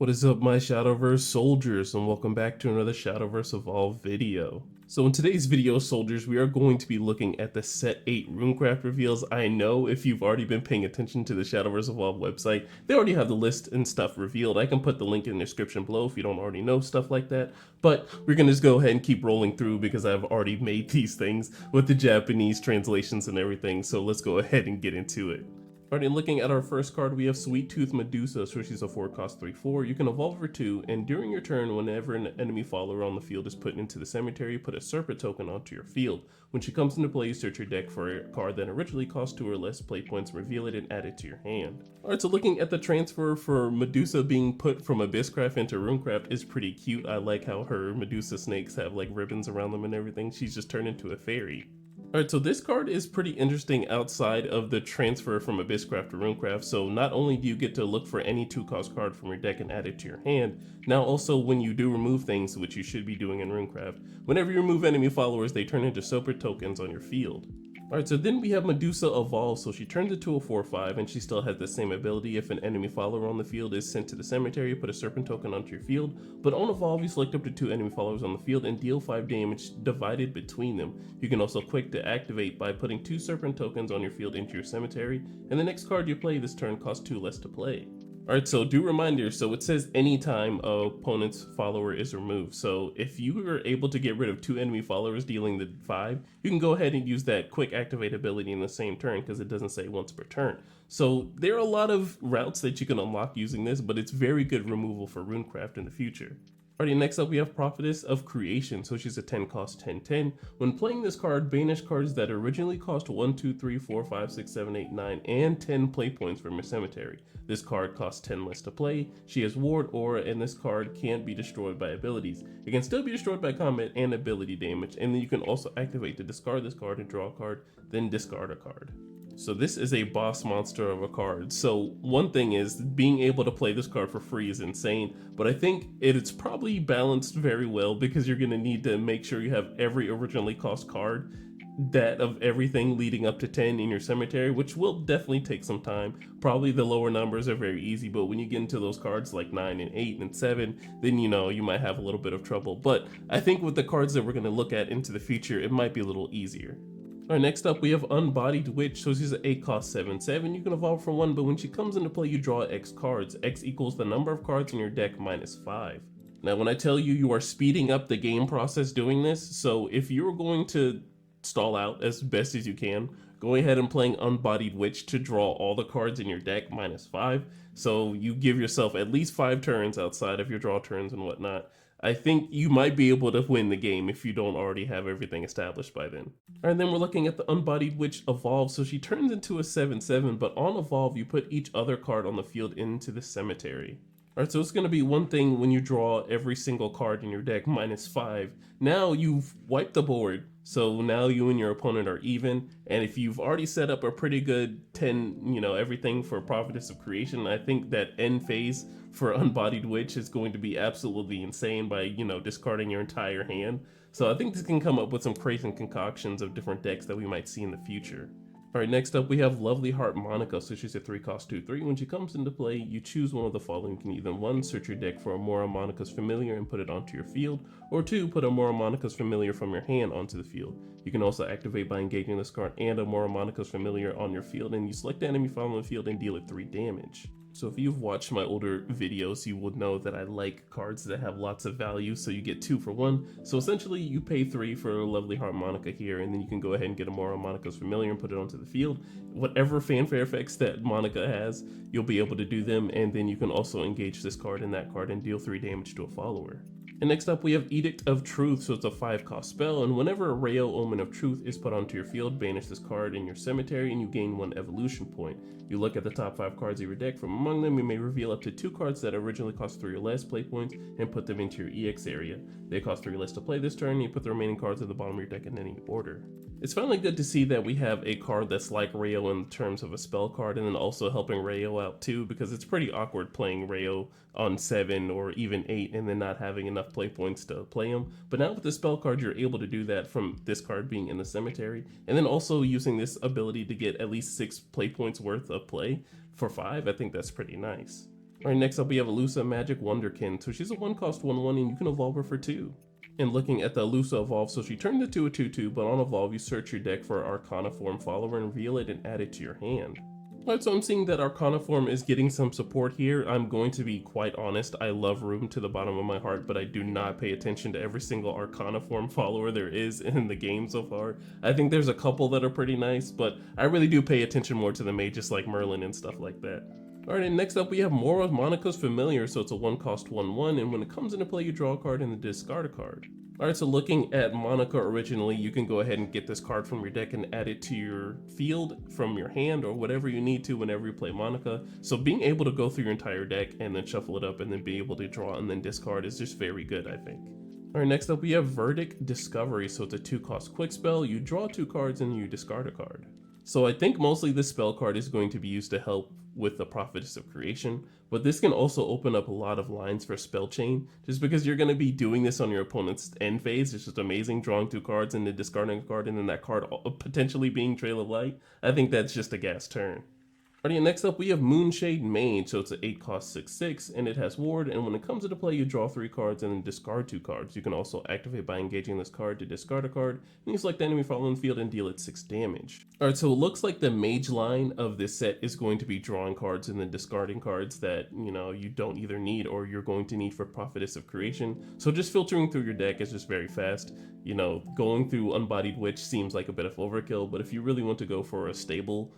What is up, my Shadowverse soldiers, and welcome back to another Shadowverse Evolved video. So in today's video, soldiers, we are going to be looking at the set 8 Runecraft reveals. I know if you've already been paying attention to the Shadowverse Evolved website, they already have the list and stuff revealed. I can put the link in the description below if you don't already know stuff like that, but we're gonna just go ahead and keep rolling through because I've already made these things with the Japanese translations and everything, so let's go ahead and get into it. Alright, looking at our first card, we have Sweet Tooth Medusa, so she's a 4-cost 3/4. You can evolve her 2, and during your turn, whenever an enemy follower on the field is put into the cemetery, put a serpent token onto your field. When she comes into play, you search your deck for a card that originally cost 2 or less play points, reveal it, and add it to your hand. Alright, so looking at the transfer for Medusa being put from Abysscraft into Runecraft is pretty cute. I like how her Medusa snakes have like ribbons around them and everything. She's just turned into a fairy. Alright, so this card is pretty interesting outside of the transfer from Abysscraft to Runecraft. So not only do you get to look for any 2-cost card from your deck and add it to your hand, now also when you do remove things, which you should be doing in Runecraft, whenever you remove enemy followers, they turn into serpent tokens on your field. Alright, so then we have Medusa evolve, so she turns into a 4/5 and she still has the same ability. If an enemy follower on the field is sent to the cemetery, put a serpent token onto your field, but on evolve you select up to 2 enemy followers on the field and deal 5 damage divided between them. You can also quick to activate by putting 2 serpent tokens on your field into your cemetery, and the next card you play this turn costs 2 less to play. Alright, so do reminder, so it says anytime a opponent's follower is removed. So if you are able to get rid of 2 enemy followers dealing the 5, you can go ahead and use that quick activate ability in the same turn because it doesn't say once per turn. So there are a lot of routes that you can unlock using this, but it's very good removal for Runecraft in the future. Alrighty, next up we have Prophetess of Creation, so she's a 10-cost 10/10. When playing this card, banish cards that originally cost 1, 2, 3, 4, 5, 6, 7, 8, 9, and 10 play points from your cemetery. This card costs 10 less to play. She has Ward Aura, and this card can't be destroyed by abilities. It can still be destroyed by combat and ability damage, and then you can also activate to discard this card and draw a card, then discard a card. So this is a boss monster of a card. So one thing is being able to play this card for free is insane, but I think it's probably balanced very well because you're going to need to make sure you have every originally cost card, that of everything leading up to 10 in your cemetery, which will definitely take some time. Probably the lower numbers are very easy, but when you get into those cards like 9 and 8 and 7, then you might have a little bit of trouble. But I think with the cards that we're going to look at into the future, it might be a little easier. Alright, next up we have Unbodied Witch, so she's an 8-cost 7/7. You can evolve for 1, but when she comes into play you draw X cards. X equals the number of cards in your deck minus 5. Now when I tell you, you are speeding up the game process doing this, so if you're going to stall out as best as you can, go ahead and playing Unbodied Witch to draw all the cards in your deck minus 5. So you give yourself at least 5 turns outside of your draw turns and whatnot. I think you might be able to win the game if you don't already have everything established by then. Alright, then we're looking at the Unbodied Witch evolve, so she turns into a 7/7, but on evolve you put each other card on the field into the cemetery. Alright, so it's going to be one thing when you draw every single card in your deck minus 5. Now you've wiped the board, so now you and your opponent are even, and if you've already set up a pretty good 10, everything for Prophetess of Creation, I think that end phase for Unbodied Witch is going to be absolutely insane by, discarding your entire hand. So I think this can come up with some crazy concoctions of different decks that we might see in the future. Alright, next up we have Lovely Harmonica, so she's a 3-cost 2/3. When she comes into play, you choose one of the following. You can either 1, search your deck for a More Harmonica's Familiar and put it onto your field, or 2, put a More Harmonica's Familiar from your hand onto the field. You can also activate by engaging this card and a More Harmonica's Familiar on your field, and you select the enemy following the field and deal it 3 damage. So if you've watched my older videos, you would know that I like cards that have lots of value, so you get 2 for 1. So essentially you pay 3 for a Lovely Harmonica here, and then you can go ahead and get a More Harmonica's Familiar and put it onto the field. Whatever fanfare effects that Monica has, you'll be able to do them, and then you can also engage this card and that card and deal 3 damage to a follower. And next up we have Edict of Truth, so it's a 5-cost spell, and whenever a Rayo Omen of Truth is put onto your field, banish this card in your cemetery and you gain 1 evolution point. You look at the top 5 cards of your deck. From among them, you may reveal up to 2 cards that originally cost 3 or less play points and put them into your EX area. They cost 3 less to play this turn, and you put the remaining cards at the bottom of your deck in any order. It's finally good to see that we have a card that's like Rayo in terms of a spell card, and then also helping Rayo out too, because it's pretty awkward playing Rayo on 7 or even 8 and then not having enough play points to play him. But now with the spell card, you're able to do that from this card being in the cemetery, and then also using this ability to get at least 6 play points worth of play for 5. I think that's pretty nice. Alright, next up we have Elusa Magic Wonderkin. So she's a 1-cost 1/1 and you can evolve her for 2. And looking at the Elusa evolve, so she turned into a 2/2, but on evolve you search your deck for Arcana form follower and reveal it and add it to your hand. Alright, so I'm seeing that Arcana form is getting some support here. I'm going to be quite honest, I love Room to the bottom of my heart, but I do not pay attention to every single Arcana form follower there is in the game so far. I think there's a couple that are pretty nice, but I really do pay attention more to the mages like Merlin and stuff like that. Alright, and next up we have Mora Monica's Familiar, so it's a 1-cost 1/1, and when it comes into play you draw a card and then discard a card. Alright, so looking at Monica originally, you can go ahead and get this card from your deck and add it to your field from your hand or whatever you need to whenever you play Monica. So being able to go through your entire deck and then shuffle it up and then be able to draw and then discard is just very good, I think. Alright, next up we have Verdict Discovery, so it's a 2-cost quick spell. You draw 2 cards and you discard a card. So I think mostly this spell card is going to be used to help with the Prophetess of Creation, but this can also open up a lot of lines for spell chain, just because you're going to be doing this on your opponent's end phase. It's just amazing, drawing 2 cards and then discarding a card and then that card potentially being Trail of Light. I think that's just a gas turn. Alright, next up we have Moonshade Mage, so it's an 8-cost 6/6 and it has Ward, and when it comes into play you draw 3 cards and then discard 2 cards. You can also activate by engaging this card to discard a card, and you select the enemy following field and deal it 6 damage. Alright, so it looks like the Mage line of this set is going to be drawing cards and then discarding cards that, you don't either need or you're going to need for Prophetess of Creation. So just filtering through your deck is just very fast. Going through Unbodied Witch seems like a bit of overkill, but if you really want to go for a stable,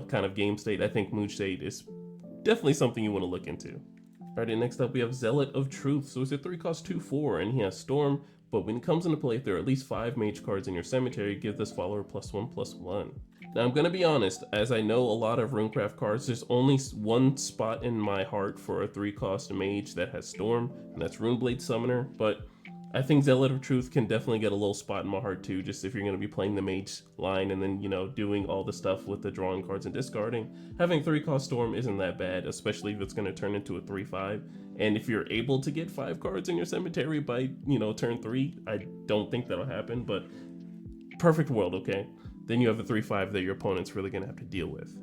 kind of game state, I think Moonshade is definitely something you want to look into. Alright, and next up we have Zealot of Truth. So it's a 3-cost 2/4 and he has Storm, but when it comes into play, if there are at least 5 Mage cards in your cemetery, give this follower +1/+1. Now I'm gonna be honest, as I know a lot of Runecraft cards, there's only one spot in my heart for a 3-cost Mage that has Storm, and that's Runeblade Summoner, but I think Zealot of Truth can definitely get a little spot in my heart too, just if you're going to be playing the Mage line and then, doing all the stuff with the drawing cards and discarding. Having 3-cost Storm isn't that bad, especially if it's going to turn into a 3/5. And if you're able to get 5 cards in your cemetery by, turn 3, I don't think that'll happen, but perfect world, okay? Then you have a 3/5 that your opponent's really going to have to deal with.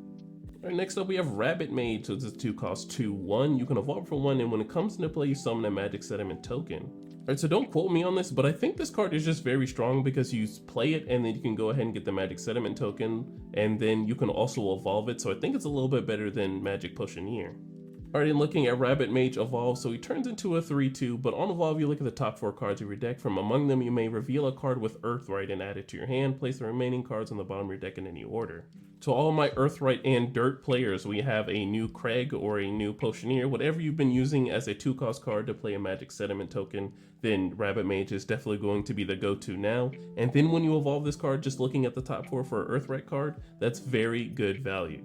Alright, next up we have Rabbit Mage, so it's a 2-cost 2/1. You can evolve for 1, and when it comes into play, you summon a magic sediment token. Alright, so don't quote me on this, but I think this card is just very strong because you play it and then you can go ahead and get the magic sediment token, and then you can also evolve it, so I think it's a little bit better than Magic Potioneer. Alright, and looking at Rabbit Mage evolve, so he turns into a 3/2, but on evolve you look at the top 4 cards of your deck. From among them you may reveal a card with Earthright and add it to your hand. Place the remaining cards on the bottom of your deck in any order. To all my Earthright and Dirt players, we have a new Craig or a new Potioneer. Whatever you've been using as a 2-cost card to play a magic sediment token, then Rabbit Mage is definitely going to be the go-to now. And then when you evolve this card, just looking at the top 4 for an Earthright card, that's very good value.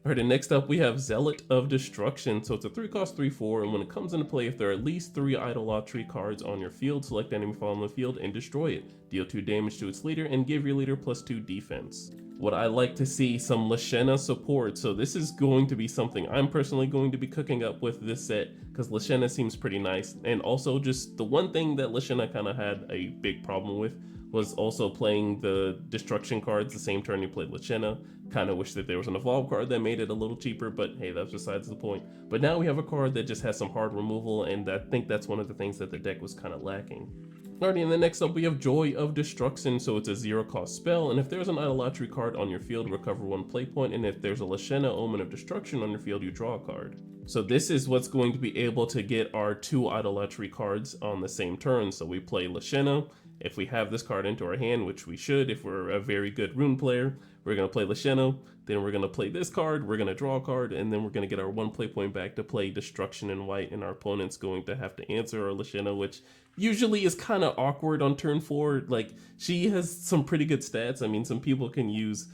Alright, and next up we have Zealot of Destruction. So it's a 3-cost 3/4, and when it comes into play, if there are at least 3 Idolatry cards on your field, select the enemy following the field and destroy it. Deal 2 damage to its leader and give your leader +2 defense. What I like to see some Lashena support, so this is going to be something I'm personally going to be cooking up with this set, because Lashena seems pretty nice. And also just the one thing that Lashena kind of had a big problem with was also playing the destruction cards the same turn you played Lashena. Kind of wish that there was an evolve card that made it a little cheaper, but hey, that's besides the point. But now we have a card that just has some hard removal, and I think that's one of the things that the deck was kind of lacking. Alrighty, and then next up we have Joy of Destruction, so it's a 0-cost spell, and if there's an Idolatry card on your field, recover 1 play point, and if there's a Lashena Omen of Destruction on your field, you draw a card. So this is what's going to be able to get our 2 Idolatry cards on the same turn. So we play Lashena. If we have this card into our hand, which we should if we're a very good rune player, we're going to play Lashena, then we're going to play this card, we're going to draw a card, and then we're going to get our 1 play point back to play Destruction in white, and our opponent's going to have to answer our Lashena, which usually is kind of awkward on turn 4. Like, she has some pretty good stats. I mean, some people can use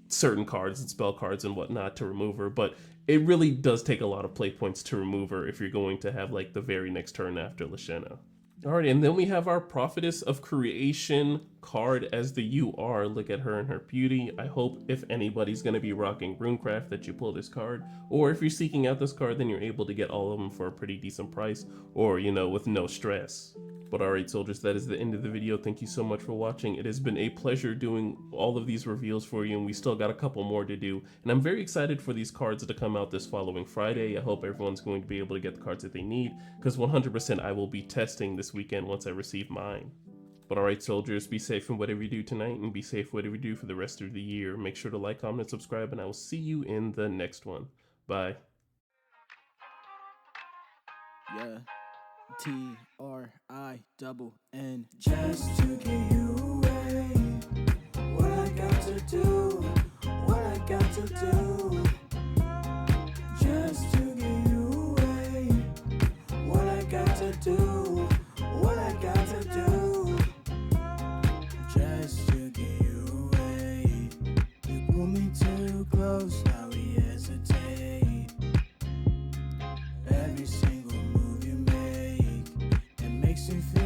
certain cards and spell cards and whatnot to remove her, but it really does take a lot of play points to remove her if you're going to have like the very next turn after Lashena. Alright, and then we have our Prophetess of Creation card as the UR. Look at her and her beauty. I hope if anybody's going to be rocking Runecraft that you pull this card, or if you're seeking out this card, then you're able to get all of them for a pretty decent price, or with no stress. But alright soldiers, that is the end of the video. Thank you so much for watching. It has been a pleasure doing all of these reveals for you, and we still got a couple more to do. And I'm very excited for these cards to come out this following Friday. I hope everyone's going to be able to get the cards that they need, because 100% I will be testing this weekend once I receive mine. But alright soldiers, be safe in whatever you do tonight, and be safe whatever you do for the rest of the year. Make sure to like, comment, and subscribe, and I will see you in the next one. Bye. Yeah. TRINN. Just to get you away. What I got to do, what I got to do. Just to get you away. What I got to do, what I got to do. Just to get you away. You pull me too close, now we hesitate. Every single move you make, it makes me feel